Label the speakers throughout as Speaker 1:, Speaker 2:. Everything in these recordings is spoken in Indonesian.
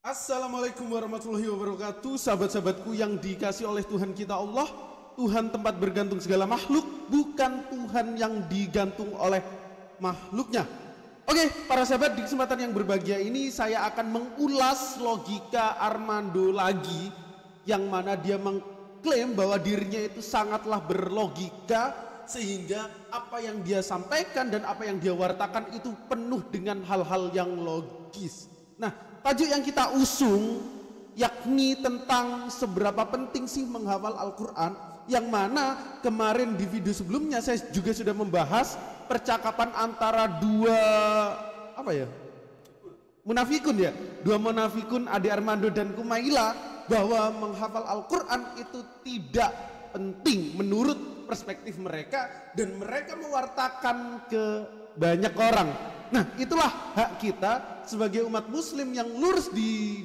Speaker 1: Assalamualaikum warahmatullahi wabarakatuh. Sahabat-sahabatku yang dikasih oleh Tuhan kita Allah, Tuhan tempat bergantung segala makhluk, bukan Tuhan yang digantung oleh makhluknya. Oke, para sahabat, di kesempatan yang berbahagia ini saya akan mengulas logika Armando lagi, yang mana dia mengklaim bahwa dirinya itu sangatlah berlogika, sehingga apa yang dia sampaikan dan apa yang dia wartakan itu penuh dengan hal-hal yang logis. Nah, tajuk yang kita usung yakni tentang seberapa penting sih menghafal Al-Quran, yang mana kemarin di video sebelumnya saya juga sudah membahas percakapan antara dua munafikun Ade Armando dan Kumaila, bahwa menghafal Al-Quran itu tidak penting menurut perspektif mereka, dan mereka mewartakan ke banyak orang. Nah, itulah hak kita sebagai umat muslim yang lurus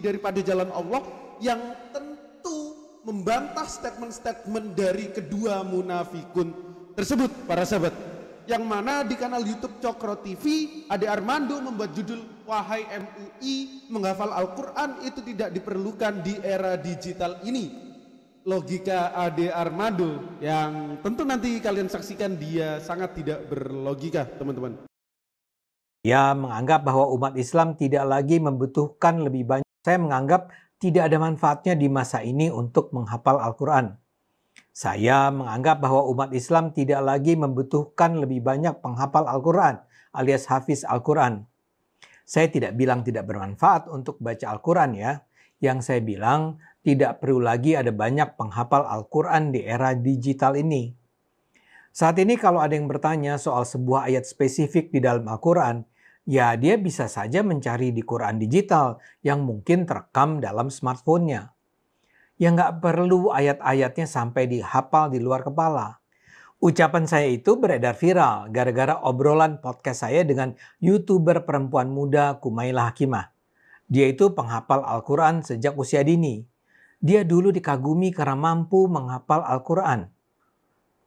Speaker 1: daripada jalan Allah, yang tentu membantah statement-statement dari kedua munafikun tersebut, para sahabat. Yang mana di kanal YouTube Cokro TV, Ade Armando membuat judul "Wahai MUI, menghafal Al-Quran itu tidak diperlukan di era digital ini". Logika Ade Armando yang tentu nanti kalian saksikan, dia sangat tidak berlogika, teman-teman.
Speaker 2: Ia menganggap bahwa umat Islam tidak lagi membutuhkan lebih banyak. Saya menganggap tidak ada manfaatnya di masa ini untuk menghafal Al-Quran. Saya menganggap bahwa umat Islam tidak lagi membutuhkan lebih banyak penghafal Al-Quran alias hafiz Al-Quran. Saya tidak bilang tidak bermanfaat untuk baca Al-Quran ya. Yang saya bilang tidak perlu lagi ada banyak penghafal Al-Quran di era digital ini. Saat ini kalau ada yang bertanya soal sebuah ayat spesifik di dalam Al-Quran, ya dia bisa saja mencari di Quran digital yang mungkin terekam dalam smartphone-nya. Ya nggak perlu ayat-ayatnya sampai dihafal di luar kepala. Ucapan saya itu beredar viral gara-gara obrolan podcast saya dengan YouTuber perempuan muda Kumaila Hakimah. Dia itu penghafal Al-Quran sejak usia dini. Dia dulu dikagumi karena mampu menghafal Al-Quran.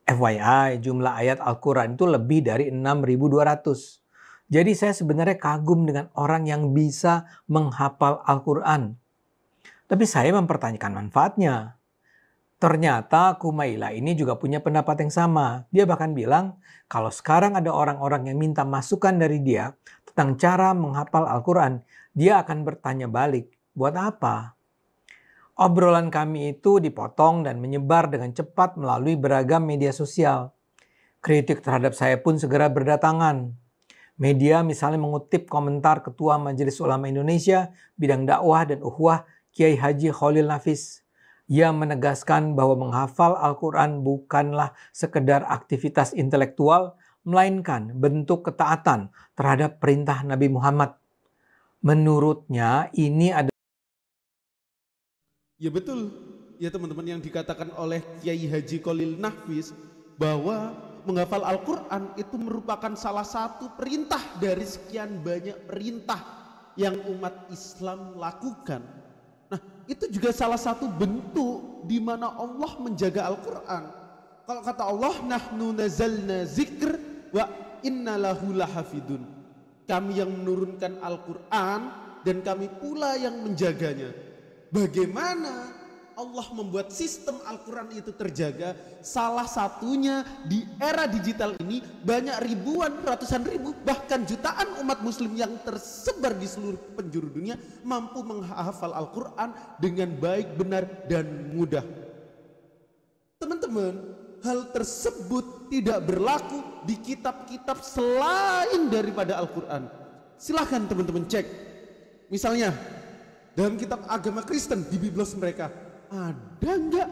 Speaker 2: FYI, jumlah ayat Al-Quran itu lebih dari 6.200. Jadi saya sebenarnya kagum dengan orang yang bisa menghafal Al-Quran. Tapi saya mempertanyakan manfaatnya. Ternyata Kumaila ini juga punya pendapat yang sama. Dia bahkan bilang kalau sekarang ada orang-orang yang minta masukan dari dia tentang cara menghafal Al-Quran, dia akan bertanya balik, buat apa? Obrolan kami itu dipotong dan menyebar dengan cepat melalui beragam media sosial. Kritik terhadap saya pun segera berdatangan. Media misalnya mengutip komentar Ketua Majelis Ulama Indonesia bidang dakwah dan ukhuwah Kiai Haji Khalil Nafis. Ia menegaskan bahwa menghafal Al-Quran bukanlah sekedar aktivitas intelektual, melainkan bentuk ketaatan terhadap perintah Nabi Muhammad. Menurutnya ini ada.
Speaker 1: Ya betul, ya teman-teman, yang dikatakan oleh Kiai Haji Khalil Nafis bahwa menghafal Al-Quran itu merupakan salah satu perintah dari sekian banyak perintah yang umat Islam lakukan. Nah, itu juga salah satu bentuk di mana Allah menjaga Al-Quran. Kalau kata Allah, nahnu nazalna zikr wa inna lahu lahafidun. Kami yang menurunkan Al-Quran dan kami pula yang menjaganya. Bagaimana Allah membuat sistem Al-Quran itu terjaga? Salah satunya di era digital ini banyak ribuan, ratusan ribu, bahkan jutaan umat muslim yang tersebar di seluruh penjuru dunia mampu menghafal Al-Quran dengan baik, benar, dan mudah. Teman-teman, hal tersebut tidak berlaku di kitab-kitab selain daripada Al-Quran. Silahkan teman-teman cek. Misalnya dalam kitab agama Kristen, di Biblos mereka, ada enggak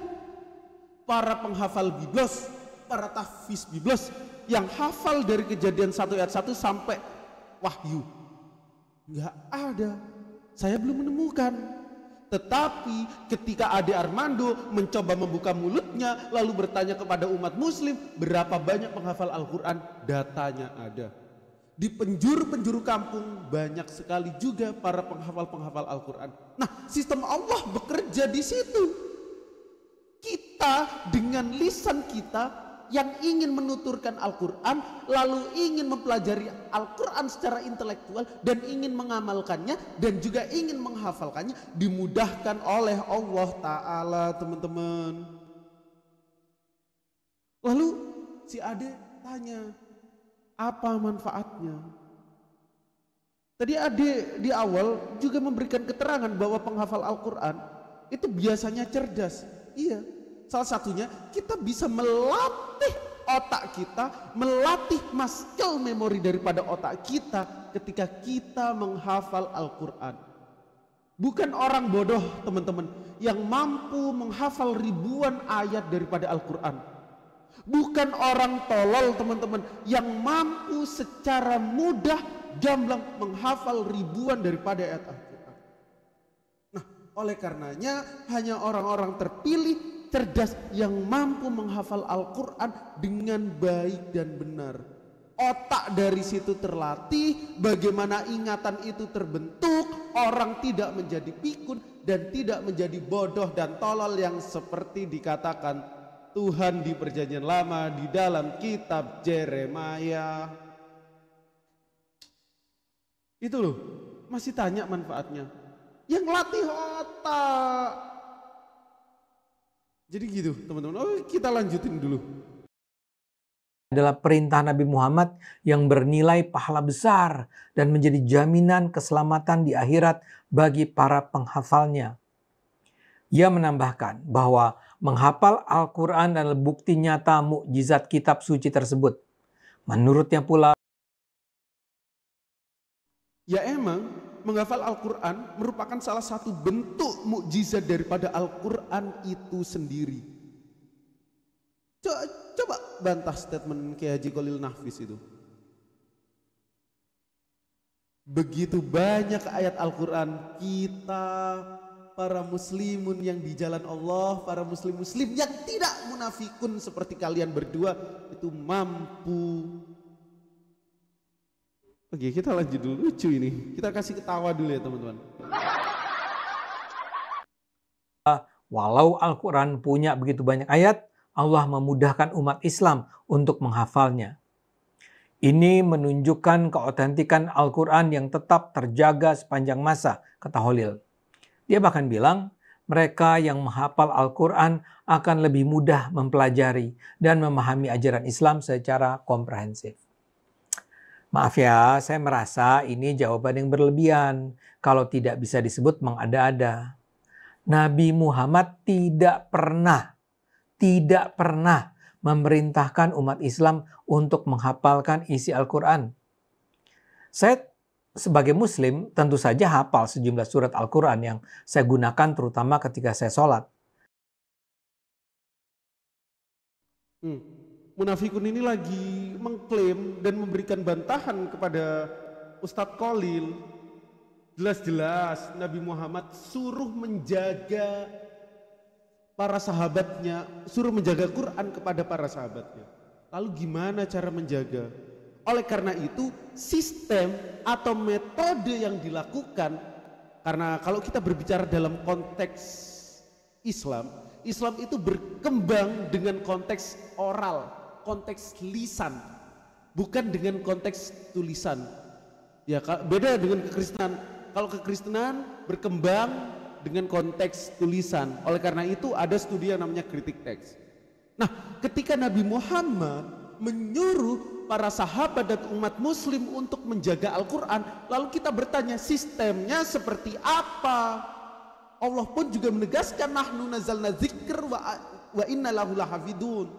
Speaker 1: para penghafal Biblos, para tahfiz Biblos yang hafal dari Kejadian 1 ayat 1 sampai Wahyu? Enggak ada, saya belum menemukan. Tetapi ketika Ade Armando mencoba membuka mulutnya lalu bertanya kepada umat muslim berapa banyak penghafal Al-Quran, datanya ada. Di penjuru-penjuru kampung banyak sekali juga para penghafal-penghafal Al-Quran. Nah, sistem Allah bekerja di situ. Kita dengan lisan kita yang ingin menuturkan Al-Quran, lalu ingin mempelajari Al-Quran secara intelektual dan ingin mengamalkannya dan juga ingin menghafalkannya, dimudahkan oleh Allah Ta'ala, teman-teman. Lalu si Ade tanya, apa manfaatnya? Tadi Ade di awal juga memberikan keterangan bahwa penghafal Al-Quran itu biasanya cerdas. Iya, salah satunya kita bisa melatih otak kita, melatih muscle memori daripada otak kita ketika kita menghafal Al-Quran. Bukan orang bodoh, teman-teman, yang mampu menghafal ribuan ayat daripada Al-Quran. Bukan orang tolol, teman-teman, yang mampu secara mudah gamblang menghafal ribuan daripada ayat Al-Quran. Nah, oleh karenanya hanya orang-orang terpilih cerdas yang mampu menghafal Al-Quran dengan baik dan benar. Otak dari situ terlatih, bagaimana ingatan itu terbentuk, orang tidak menjadi pikun dan tidak menjadi bodoh dan tolol yang seperti dikatakan Tuhan di Perjanjian Lama di dalam kitab Yeremia. Itu loh, masih tanya manfaatnya. Yang latih otak. Jadi gitu teman-teman, kita lanjutin dulu.
Speaker 2: Adalah perintah Nabi Muhammad yang bernilai pahala besar dan menjadi jaminan keselamatan di akhirat bagi para penghafalnya. Ia menambahkan bahwa menghafal Al-Quran adalah bukti nyata mukjizat kitab suci tersebut. Menurutnya pula,
Speaker 1: ya emang menghafal Al-Quran merupakan salah satu bentuk mukjizat daripada Al-Quran itu sendiri. Coba bantah statement Kiai Haji Cholil Nahfis itu. Begitu banyak ayat Al-Quran, kita para muslimun yang di jalan Allah, para muslim-muslim yang tidak munafikun seperti kalian berdua itu mampu. Oke, kita lanjut dulu, lucu ini. Kita kasih ketawa dulu ya teman-teman.
Speaker 2: walau Al-Quran punya begitu banyak ayat, Allah memudahkan umat Islam untuk menghafalnya. Ini menunjukkan keautentikan Al-Quran yang tetap terjaga sepanjang masa, kata Cholil. Dia bahkan bilang, mereka yang menghafal Al-Quran akan lebih mudah mempelajari dan memahami ajaran Islam secara komprehensif. Maaf ya, saya merasa ini jawaban yang berlebihan kalau tidak bisa disebut mengada-ada. Nabi Muhammad tidak pernah memerintahkan umat Islam untuk menghafalkan isi Al-Quran. Saya sebagai muslim tentu saja hafal sejumlah surat Al-Quran yang saya gunakan terutama ketika saya sholat.
Speaker 1: Munafikun ini lagi mengklaim dan memberikan bantahan kepada Ustadz Cholil. Jelas-jelas Nabi Muhammad suruh menjaga para sahabatnya, suruh menjaga Quran kepada para sahabatnya. Lalu gimana cara menjaga? Oleh karena itu sistem atau metode yang dilakukan, karena kalau kita berbicara dalam konteks Islam, Islam itu berkembang dengan konteks oral, konteks lisan, bukan dengan konteks tulisan. Ya, beda dengan kekristenan. Kalau kekristenan berkembang dengan konteks tulisan. Oleh karena itu ada studi yang namanya kritik teks. Nah, ketika Nabi Muhammad menyuruh para sahabat dan umat muslim untuk menjaga Al-Quran, lalu kita bertanya sistemnya seperti apa? Allah pun juga menegaskan nahnu nazzalna dzikr wa inna lahu lahafidun.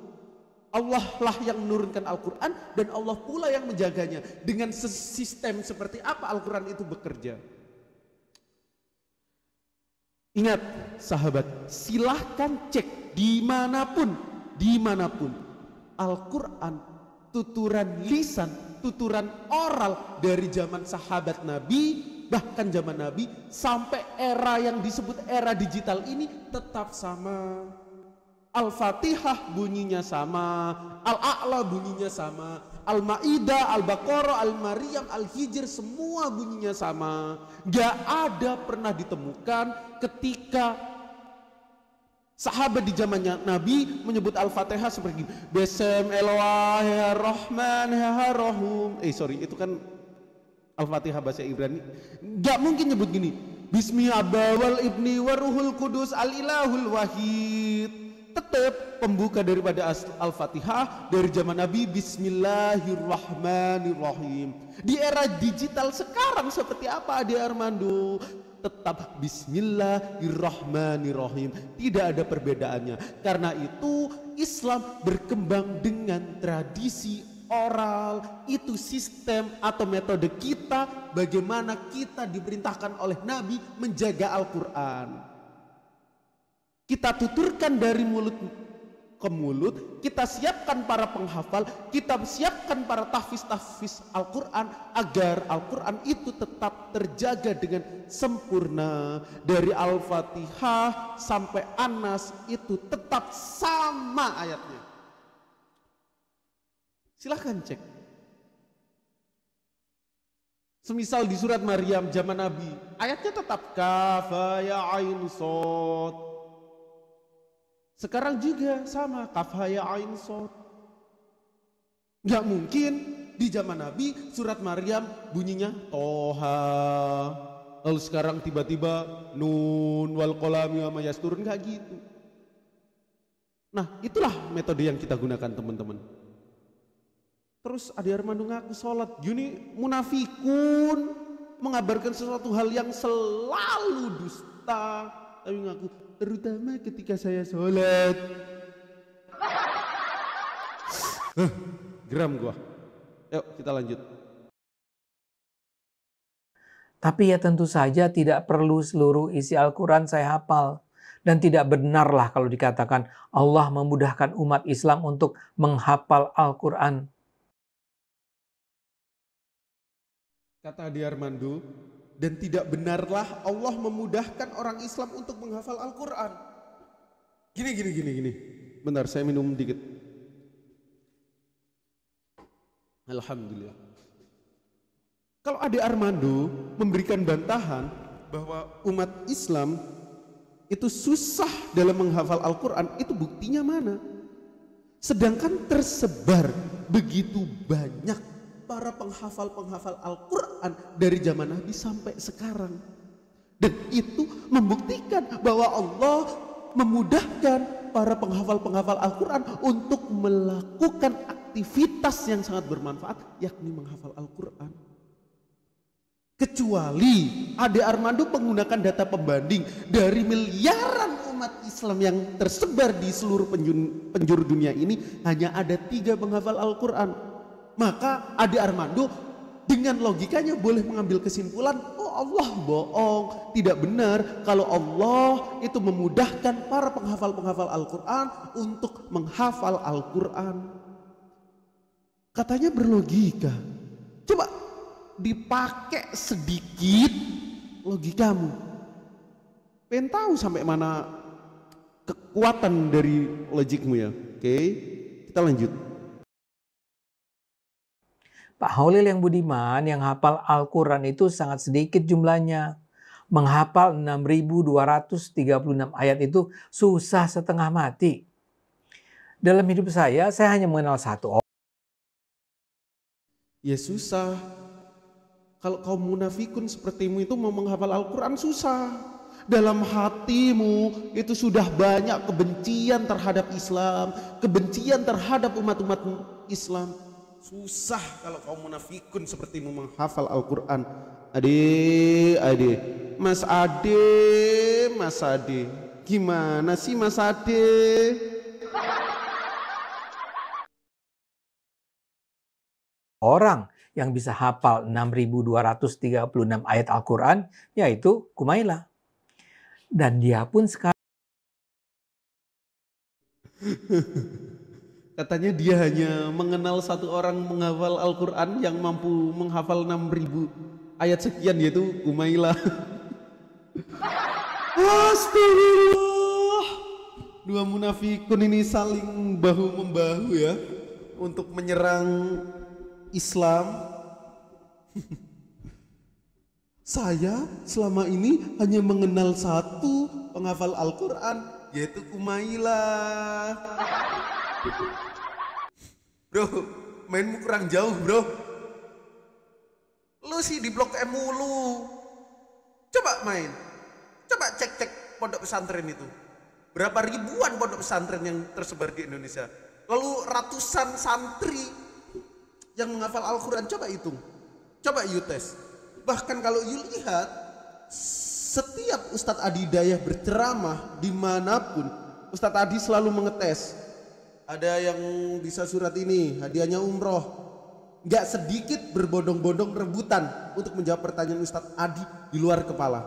Speaker 1: Allah lah yang menurunkan Al-Quran dan Allah pula yang menjaganya. Dengan sistem seperti apa Al-Quran itu bekerja? Ingat sahabat, silahkan cek dimanapun Al-Quran, tuturan lisan, tuturan oral dari zaman sahabat Nabi, bahkan zaman Nabi sampai era yang disebut era digital ini tetap sama. Al-Fatihah bunyinya sama, Al-A'la bunyinya sama, Al-Ma'idah, Al-Baqarah, Al-Maryam, Al-Hijr semua bunyinya sama. Gak ada pernah ditemukan ketika Sahabat di zamannya Nabi menyebut Al-Fatihah seperti Bismillahirrahmanirrahim. Itu kan Al-Fatihah bahasa Ibrani. Gak mungkin nyebut gini, Bismi abawal ibni waruhul kudus al-ilahul wahid. Tetap pembuka daripada Al-Fatihah dari zaman Nabi Bismillahirrahmanirrahim. Di era digital sekarang seperti apa Ade Armando? Tetap Bismillahirrahmanirrahim. Tidak ada perbedaannya. Karena itu Islam berkembang dengan tradisi oral. Itu sistem atau metode kita bagaimana kita diperintahkan oleh Nabi menjaga Al-Quran. Kita tuturkan dari mulut ke mulut, kita siapkan para penghafal, kita siapkan para tahfiz Al-Quran agar Al-Quran itu tetap terjaga dengan sempurna. Dari Al-Fatihah sampai An-Nas itu tetap sama ayatnya. Silahkan cek. Semisal di surat Maryam zaman Nabi, ayatnya tetap kaf ya ain shad. Sekarang juga sama kaf ya ain shad. Nggak mungkin di zaman Nabi surat Maryam bunyinya Toha, lalu sekarang tiba-tiba Nun wal qalami wa ma yasturun, nggak gitu. Nah, itulah metode yang kita gunakan teman-teman. Terus Ade Armando ngaku sholat, gini munafikun, mengabarkan sesuatu hal yang selalu dusta, tapi ngaku terutama ketika saya sholat. Geram gua. Yuk kita lanjut.
Speaker 2: Tapi ya tentu saja tidak perlu seluruh isi Al-Quran saya hafal. Dan tidak benarlah kalau dikatakan Allah memudahkan umat Islam untuk menghafal Al-Quran.
Speaker 1: Kata Ade Armando, dan tidak benarlah Allah memudahkan orang Islam untuk menghafal Al-Quran. Gini. Bentar, saya minum dikit. Alhamdulillah. Kalau Ade Armando memberikan bantahan bahwa umat Islam itu susah dalam menghafal Al-Quran, itu buktinya mana? Sedangkan tersebar begitu banyak para penghafal-penghafal Al-Quran dari zaman Nabi sampai sekarang. Dan itu membuktikan bahwa Allah memudahkan para penghafal-penghafal Al-Quran untuk melakukan aktivitas yang sangat bermanfaat, yakni menghafal Al-Quran. Kecuali Ade Armando menggunakan data pembanding dari miliaran umat Islam yang tersebar di seluruh penjuru dunia ini, hanya ada 3 penghafal Al-Quran. Maka Ade Armando dengan logikanya boleh mengambil kesimpulan, oh Allah bohong, tidak benar kalau Allah itu memudahkan para penghafal-penghafal Al-Quran untuk menghafal Al-Quran. Katanya berlogika. Coba dipakai sedikit logikamu. Pengen tahu sampai mana kekuatan dari logikmu ya. Oke, kita lanjut.
Speaker 2: Pak Holil yang budiman, yang hafal Al-Quran itu sangat sedikit jumlahnya. Menghafal 6.236 ayat itu susah setengah mati. Dalam hidup saya hanya mengenal satu orang.
Speaker 1: Ya susah. Kalau kaum munafikun sepertimu itu mau menghafal Al-Quran susah. Dalam hatimu itu sudah banyak kebencian terhadap Islam, kebencian terhadap umat-umat Islam. Susah kalau kaum munafikun sepertimu menghafal Al-Quran. Mas Ade, gimana sih Mas Ade?
Speaker 2: Orang yang bisa hafal 6.236 ayat Al-Quran yaitu Kumaila. Dan dia pun sekarang
Speaker 1: katanya dia hanya mengenal satu orang menghafal Al-Quran yang mampu menghafal 6.000 ayat sekian, yaitu Kumaila. Astagfirullah. Dua munafikun ini saling bahu-membahu ya untuk menyerang Islam. Saya selama ini hanya mengenal satu penghafal Al-Quran, yaitu Kumailah. Bro, mainmu kurang jauh bro. Lu sih di Blok M mulu. Coba main, coba cek pondok pesantren itu. Berapa ribuan pondok pesantren yang tersebar di Indonesia. Lalu ratusan santri yang menghafal Al-Quran, coba hitung. Coba you tes. Bahkan kalau you lihat, setiap Ustadz Adi Hidayah berceramah dimanapun, Ustadz Adi selalu mengetes. Ada yang bisa surat ini, hadiahnya umroh. Gak sedikit berbondong-bondong rebutan untuk menjawab pertanyaan Ustadz Adi di luar kepala.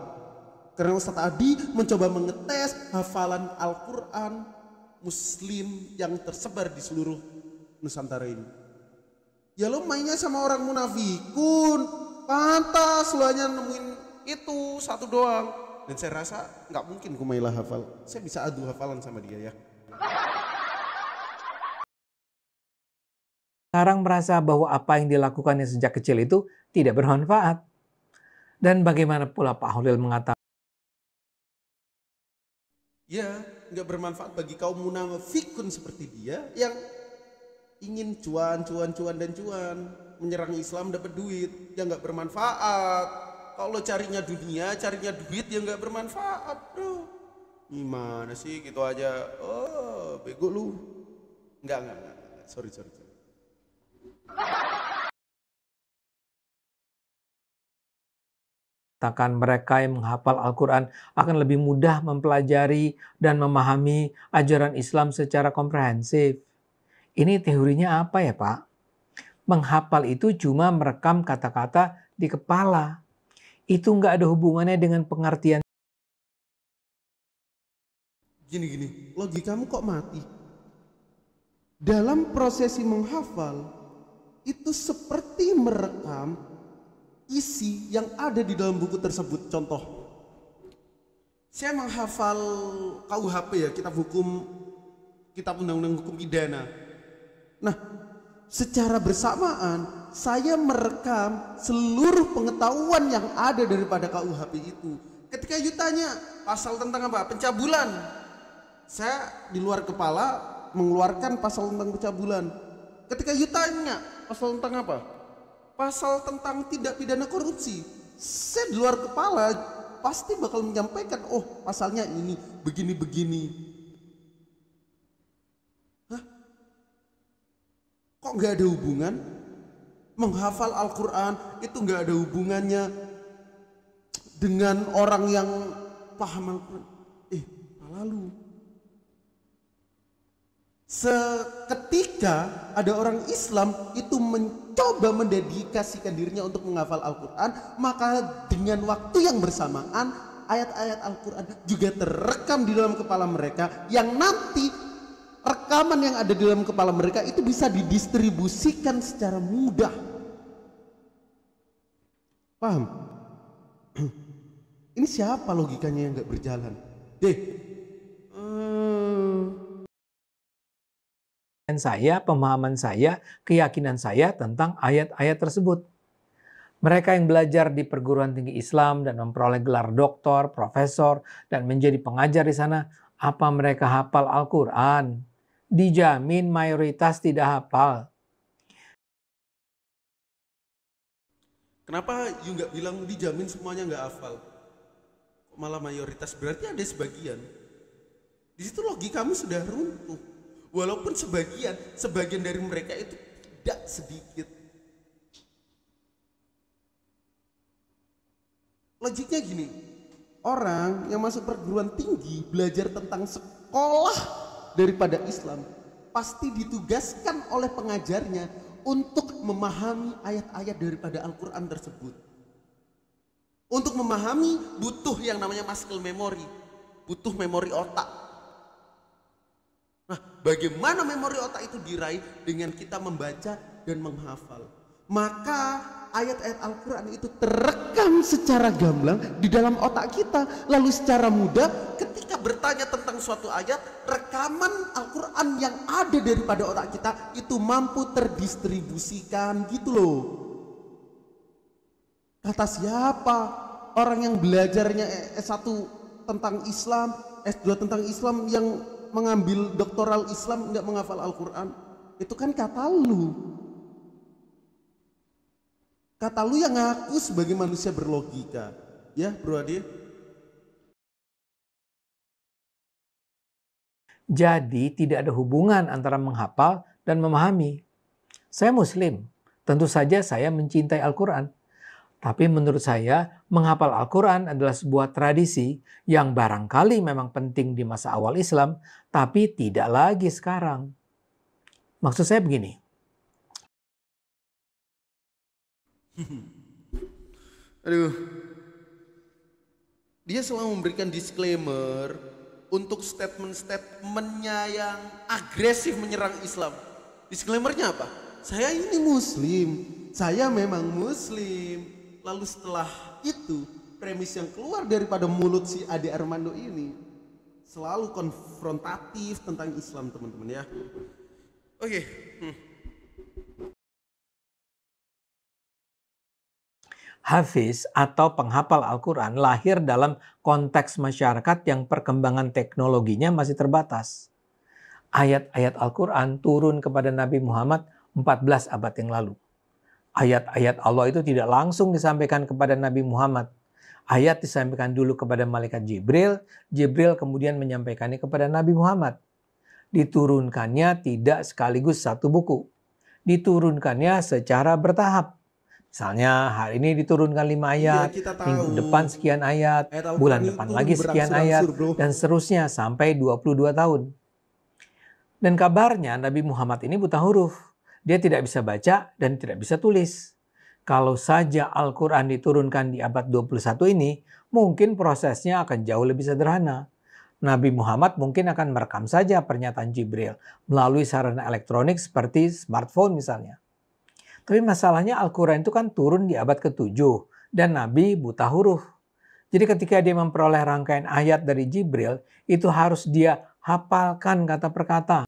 Speaker 1: Karena Ustadz Adi mencoba mengetes hafalan Al-Quran Muslim yang tersebar di seluruh Nusantara ini. Ya lo mainnya sama orang munafikun, pantas lo hanya nemuin itu satu doang. Dan saya rasa gak mungkin Kumailah hafal. Saya bisa adu hafalan sama dia ya.
Speaker 2: Sekarang merasa bahwa apa yang dilakukannya sejak kecil itu tidak bermanfaat. Dan bagaimana pula Pak Holil mengatakan,
Speaker 1: ya, nggak bermanfaat bagi kaum munafikun seperti dia yang ingin cuan, menyerang Islam dapat duit, ya nggak bermanfaat. Kalau carinya dunia, carinya duit, ya nggak bermanfaat, bro. Gimana sih gitu aja? Oh, bego lu. Enggak. Sorry.
Speaker 2: mereka yang menghafal Al-Quran akan lebih mudah mempelajari dan memahami ajaran Islam secara komprehensif. Ini teorinya apa ya Pak? Menghafal itu cuma merekam kata-kata di kepala. Itu nggak ada hubungannya dengan pengertian.
Speaker 1: Gini, logikamu kok mati? Dalam prosesi menghafal, itu seperti merekam isi yang ada di dalam buku tersebut. Contoh, saya menghafal KUHP ya, kitab undang-undang hukum pidana. Nah, secara bersamaan saya merekam seluruh pengetahuan yang ada daripada KUHP itu. Ketika you tanya pasal tentang apa? Pencabulan. Saya di luar kepala mengeluarkan pasal tentang pencabulan. Ketika you tanya pasal tentang apa? Pasal tentang tindak pidana korupsi. Saya di luar kepala pasti bakal menyampaikan, oh pasalnya ini, begini. Hah? Kok gak ada hubungan? Menghafal Al-Quran itu gak ada hubungannya dengan orang yang paham Al-Quran. Lalu seketika ada orang Islam itu mencoba mendedikasikan dirinya untuk menghafal Al-Quran, maka dengan waktu yang bersamaan ayat-ayat Al-Quran juga terekam di dalam kepala mereka, yang nanti rekaman yang ada di dalam kepala mereka itu bisa didistribusikan secara mudah. Paham? Ini siapa logikanya yang gak berjalan?
Speaker 2: Pemahaman saya, keyakinan saya tentang ayat-ayat tersebut. Mereka yang belajar di perguruan tinggi Islam dan memperoleh gelar doktor, profesor, dan menjadi pengajar di sana, apa mereka hafal Al-Quran? Dijamin mayoritas tidak hafal.
Speaker 1: Kenapa you nggak bilang dijamin semuanya nggak hafal? Kok malah mayoritas? Berarti ada sebagian. Di situ logikamu sudah runtuh. Walaupun sebagian dari mereka itu tidak sedikit. Logiknya gini, orang yang masuk perguruan tinggi belajar tentang sekolah daripada Islam pasti ditugaskan oleh pengajarnya untuk memahami ayat-ayat daripada Al-Quran tersebut. Untuk memahami butuh yang namanya muscle memory, butuh memori otak. Nah, bagaimana memori otak itu diraih? Dengan kita membaca dan menghafal. Maka ayat-ayat Al-Quran itu terekam secara gamblang di dalam otak kita. Lalu secara mudah ketika bertanya tentang suatu ayat, rekaman Al-Quran yang ada daripada otak kita itu mampu terdistribusikan gitu loh. Kata siapa? Orang yang belajarnya S1 tentang Islam S2 tentang Islam yang mengambil doktoral Islam nggak menghafal Al-Quran? Itu kan kata lu. Kata lu yang ngaku sebagai manusia berlogika. Ya Bro Ade?
Speaker 2: Jadi tidak ada hubungan antara menghafal dan memahami. Saya Muslim, tentu saja saya mencintai Al-Quran. Tapi menurut saya, menghafal Al-Quran adalah sebuah tradisi yang barangkali memang penting di masa awal Islam, tapi tidak lagi sekarang. Maksud saya begini.
Speaker 1: Aduh, dia selalu memberikan disclaimer untuk statement-statementnya yang agresif menyerang Islam. Disclaimernya apa? Saya ini Muslim, saya memang Muslim. Lalu setelah itu, premis yang keluar daripada mulut si Ade Armando ini selalu konfrontatif tentang Islam, teman-teman ya. Oke.
Speaker 2: Hafiz atau penghafal Al-Quran lahir dalam konteks masyarakat yang perkembangan teknologinya masih terbatas. Ayat-ayat Al-Quran turun kepada Nabi Muhammad 14 abad yang lalu. Ayat-ayat Allah itu tidak langsung disampaikan kepada Nabi Muhammad. Ayat disampaikan dulu kepada malaikat Jibril, Jibril kemudian menyampaikannya kepada Nabi Muhammad. Diturunkannya tidak sekaligus satu buku. Diturunkannya secara bertahap. Misalnya hari ini diturunkan 5 ayat, minggu depan sekian ayat, bulan depan lagi sekian ayat, dan seterusnya sampai 22 tahun. Dan kabarnya Nabi Muhammad ini buta huruf. Dia tidak bisa baca dan tidak bisa tulis. Kalau saja Al-Quran diturunkan di abad 21 ini, mungkin prosesnya akan jauh lebih sederhana. Nabi Muhammad mungkin akan merekam saja pernyataan Jibril melalui sarana elektronik seperti smartphone misalnya. Tapi masalahnya Al-Quran itu kan turun di abad ke-7 dan Nabi buta huruf. Jadi ketika dia memperoleh rangkaian ayat dari Jibril, itu harus dia hafalkan kata per kata.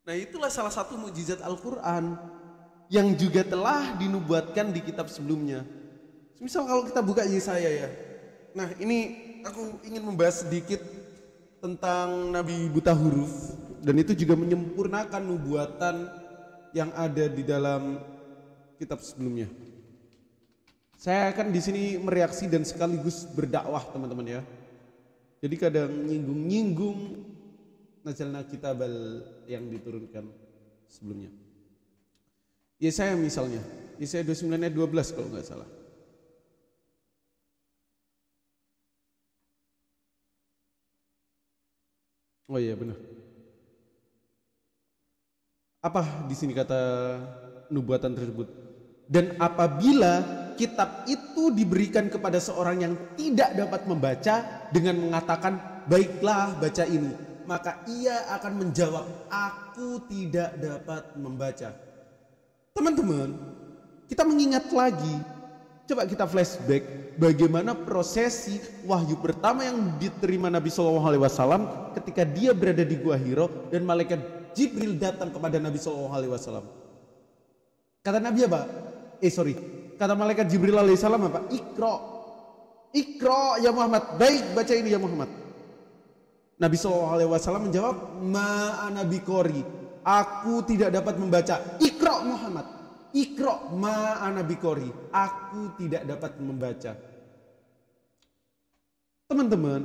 Speaker 1: Nah itulah salah satu mukjizat Al-Quran yang juga telah dinubuatkan di kitab sebelumnya. Misal kalau kita buka Yesaya ya. Nah ini aku ingin membahas sedikit tentang Nabi buta huruf. Dan itu juga menyempurnakan nubuatan yang ada di dalam kitab sebelumnya. Saya akan di sini mereaksi dan sekaligus berdakwah teman-teman ya. Jadi kadang nyinggung-nyinggung nazalna kitabal yang diturunkan sebelumnya. Yesaya misalnya, Yesaya 29 ayat 12 kalau nggak salah. Oh iya benar. Apa di sini kata nubuatan tersebut? Dan apabila kitab itu diberikan kepada seorang yang tidak dapat membaca dengan mengatakan, baiklah baca ini, maka ia akan menjawab, aku tidak dapat membaca. Teman-teman, kita mengingat lagi, coba kita flashback bagaimana prosesi wahyu pertama yang diterima Nabi SAW ketika dia berada di Gua Hiro dan malaikat Jibril datang kepada Nabi SAW. Kata Nabi apa? Kata malaikat Jibril alaihissalam apa? Iqra ya Muhammad. Baik, baca ini ya Muhammad. Nabi SAW menjawab, ma'ana biqori. Aku tidak dapat membaca. Iqra Muhammad. Iqra ma'ana biqori. Aku tidak dapat membaca. Teman-teman,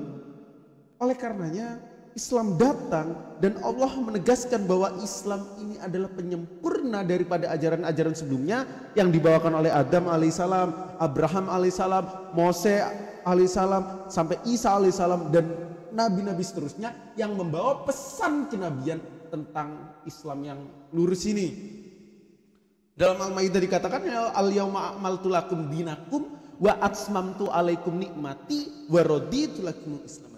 Speaker 1: oleh karenanya Islam datang dan Allah menegaskan bahwa Islam ini adalah penyempurna daripada ajaran-ajaran sebelumnya yang dibawakan oleh Adam alaihissalam, Abraham alaihissalam, Mose alaihissalam, sampai Isa alaihissalam dan nabi-nabi seterusnya yang membawa pesan kenabian tentang Islam yang lurus ini. Dalam Al-Maidah dikatakan al-yauma akmaltu lakum dinakum wa atmamtu alaikum nikmati wa raditu lakumul Islam.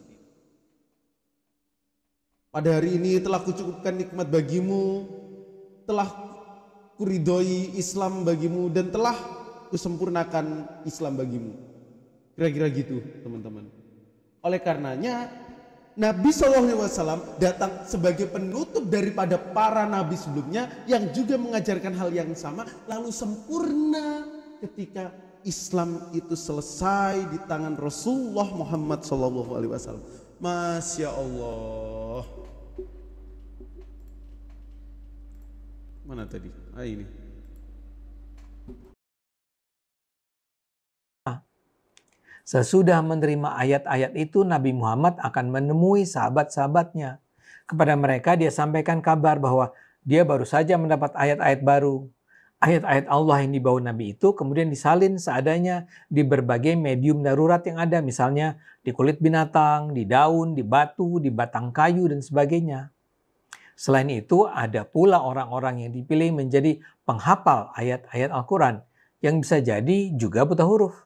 Speaker 1: Pada hari ini telah kucukupkan nikmat bagimu, telah kuridhoi Islam bagimu, dan telah kusempurnakan Islam bagimu. Kira-kira gitu teman-teman. Oleh karenanya Nabi SAW datang sebagai penutup daripada para nabi sebelumnya yang juga mengajarkan hal yang sama, lalu sempurna ketika Islam itu selesai di tangan Rasulullah Muhammad SAW. Masya Allah. Mana tadi? Ini.
Speaker 2: Sesudah menerima ayat-ayat itu, Nabi Muhammad akan menemui sahabat-sahabatnya. Kepada mereka dia sampaikan kabar bahwa dia baru saja mendapat ayat-ayat baru. Ayat-ayat Allah yang dibawa Nabi itu kemudian disalin seadanya di berbagai medium darurat yang ada. Misalnya di kulit binatang, di daun, di batu, di batang kayu, dan sebagainya. Selain itu ada pula orang-orang yang dipilih menjadi penghafal ayat-ayat Al-Quran yang bisa jadi juga buta huruf.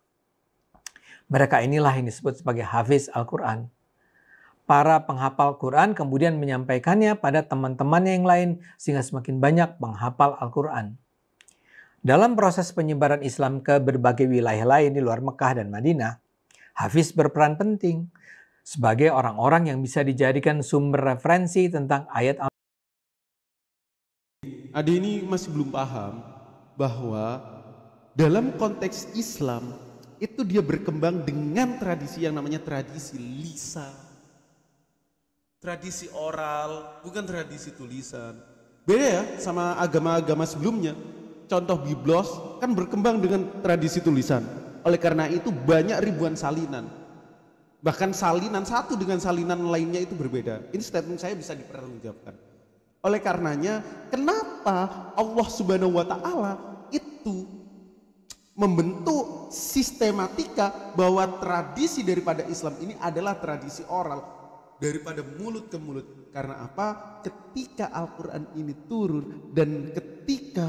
Speaker 2: Mereka inilah yang disebut sebagai hafiz Al-Quran. Para penghafal Quran kemudian menyampaikannya pada teman-temannya yang lain sehingga semakin banyak penghafal Al-Quran. Dalam proses penyebaran Islam ke berbagai wilayah lain di luar Mekah dan Madinah, hafiz berperan penting sebagai orang-orang yang bisa dijadikan sumber referensi tentang ayat Al-Quran.
Speaker 1: Ade ini masih belum paham bahwa dalam konteks Islam itu dia berkembang dengan tradisi yang namanya tradisi lisan. Tradisi oral, bukan tradisi tulisan. Beda ya sama agama-agama sebelumnya. Contoh Biblos kan berkembang dengan tradisi tulisan. Oleh karena itu banyak ribuan salinan. Bahkan salinan satu dengan salinan lainnya itu berbeda. Ini statement saya bisa dipertanggungjawabkan. Oleh karenanya, kenapa Allah Subhanahu wa Ta'ala itu membentuk sistematika bahwa tradisi daripada Islam ini adalah tradisi oral daripada mulut ke mulut. Karena apa? Ketika Al-Quran ini turun dan ketika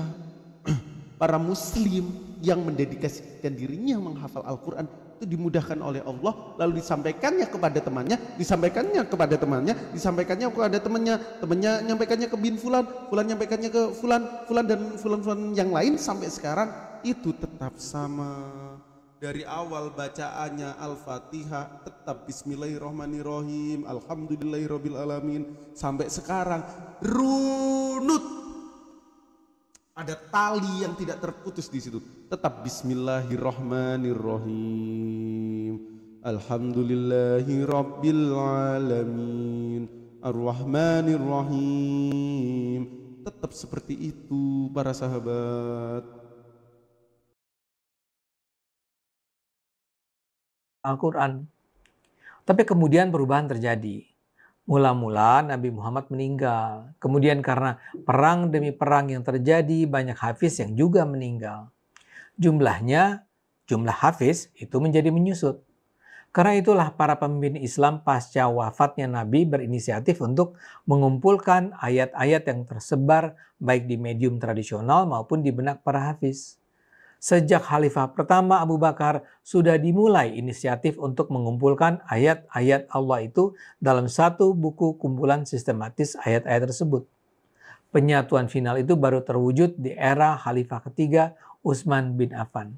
Speaker 1: para muslim yang mendedikasikan dirinya menghafal Al-Quran itu dimudahkan oleh Allah, lalu disampaikannya kepada temannya, disampaikannya kepada temannya, disampaikannya kepada temannya, temannya nyampaikannya ke bin fulan, fulan nyampaikannya ke fulan, fulan dan fulan-fulan yang lain sampai sekarang itu tetap sama. Dari awal bacaannya Al-Fatihah tetap Bismillahirrahmanirrahim, Alhamdulillahirrabbilalamin, sampai sekarang runut. Ada tali yang tidak terputus di situ. Tetap Bismillahirrahmanirrahim, Alhamdulillahirabbilalamin, Ar-Rahmanirrahim. Tetap seperti itu para sahabat.
Speaker 2: Al-Quran. Tapi kemudian perubahan terjadi. Mula-mula Nabi Muhammad meninggal. Kemudian karena perang demi perang yang terjadi, banyak hafiz yang juga meninggal. Jumlah hafiz itu menjadi menyusut. Karena itulah para pemimpin Islam pasca wafatnya Nabi berinisiatif untuk mengumpulkan ayat-ayat yang tersebar baik di medium tradisional maupun di benak para hafiz. Sejak Khalifah pertama Abu Bakar sudah dimulai inisiatif untuk mengumpulkan ayat-ayat Allah itu dalam satu buku kumpulan sistematis ayat-ayat tersebut. Penyatuan final itu baru terwujud di era Khalifah ketiga Utsman bin Affan.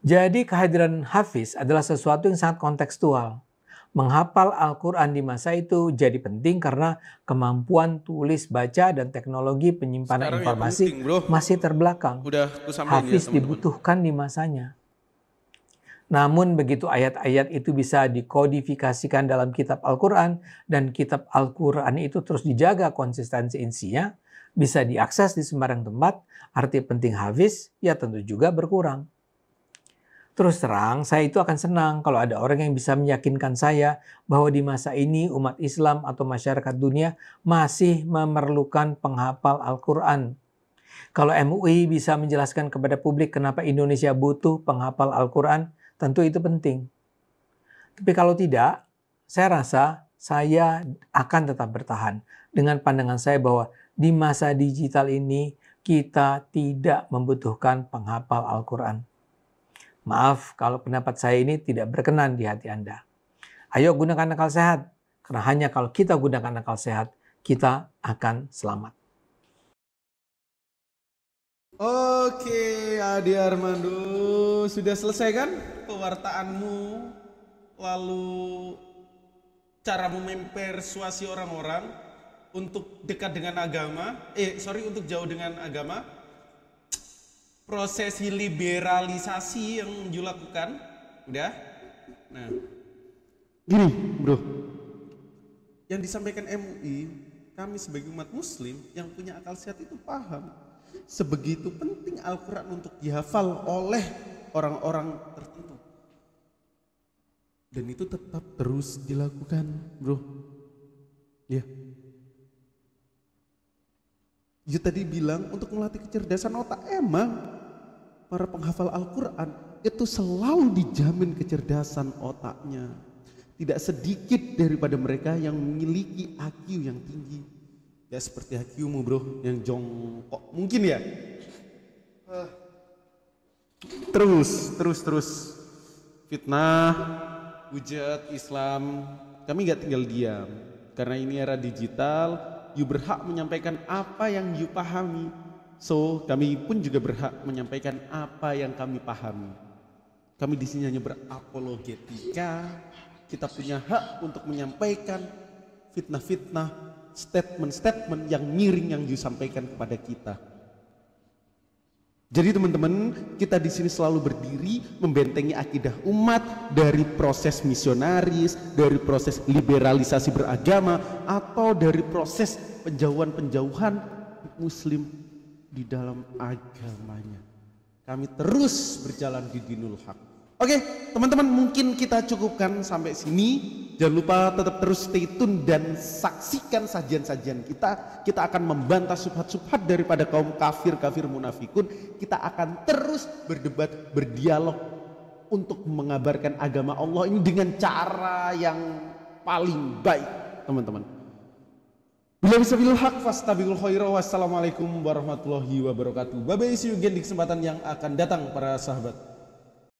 Speaker 2: Jadi kehadiran hafiz adalah sesuatu yang sangat kontekstual. Menghafal Al-Quran di masa itu jadi penting karena kemampuan tulis baca dan teknologi penyimpanan
Speaker 1: sekarang
Speaker 2: informasi masih terbelakang. Hafiz dibutuhkan di masanya. Namun begitu ayat-ayat itu bisa dikodifikasikan dalam kitab Al-Quran dan kitab Al-Quran itu terus dijaga konsistensi isinya, bisa diakses di sembarang tempat, arti penting hafiz ya tentu juga berkurang. Terus terang, saya itu akan senang kalau ada orang yang bisa meyakinkan saya bahwa di masa ini umat Islam atau masyarakat dunia masih memerlukan penghafal Al-Quran. Kalau MUI bisa menjelaskan kepada publik kenapa Indonesia butuh penghafal Al-Quran, tentu itu penting. Tapi kalau tidak, saya rasa saya akan tetap bertahan dengan pandangan saya bahwa di masa digital ini kita tidak membutuhkan penghafal Al-Quran. Maaf kalau pendapat saya ini tidak berkenan di hati Anda. Ayo gunakan akal sehat, karena hanya kalau kita gunakan akal sehat, kita akan selamat.
Speaker 1: Oke, Ade Armando, sudah selesai kan pewartaanmu? Lalu cara mempersuasi orang-orang untuk dekat dengan agama, untuk jauh dengan agama? prosesi liberalisasi yang dilakukan. Udah? Nah, gini bro, yang disampaikan MUI, kami sebagai umat muslim yang punya akal sehat itu paham sebegitu penting Al-Quran untuk dihafal oleh orang-orang tertentu, dan itu tetap terus dilakukan bro. Ya, you tadi bilang untuk melatih kecerdasan otak. Emang para penghafal Al-Quran itu selalu dijamin kecerdasan otaknya. Tidak sedikit daripada mereka yang memiliki IQ yang tinggi. Ya seperti IQ-mu bro, yang jongkok mungkin ya. Terus fitnah, hujat Islam, kami gak tinggal diam. Karena ini era digital, you berhak menyampaikan apa yang you pahami. So, kami pun juga berhak menyampaikan apa yang kami pahami. Kami di sini hanya berapologetika. Kita punya hak untuk menyampaikan fitnah-fitnah, statement-statement yang miring yang you sampaikan kepada kita. Jadi teman-teman, kita di sini selalu berdiri membentengi akidah umat dari proses misionaris, dari proses liberalisasi beragama, atau dari proses penjauhan muslim di dalam agamanya. Kami terus berjalan di dinul haq. Oke, teman-teman, mungkin kita cukupkan sampai sini. Jangan lupa tetap terus stay tune dan saksikan sajian-sajian kita. Kita akan membantah subhat-subhat daripada kaum kafir munafikun. Kita akan terus berdebat, berdialog untuk mengabarkan agama Allah ini dengan cara yang paling baik, teman-teman. Bila bisa bilul haq fastabiqul khaira. Wassalamualaikum warahmatullahi wabarakatuh. Bye bye, see you again di kesempatan yang akan datang para sahabat.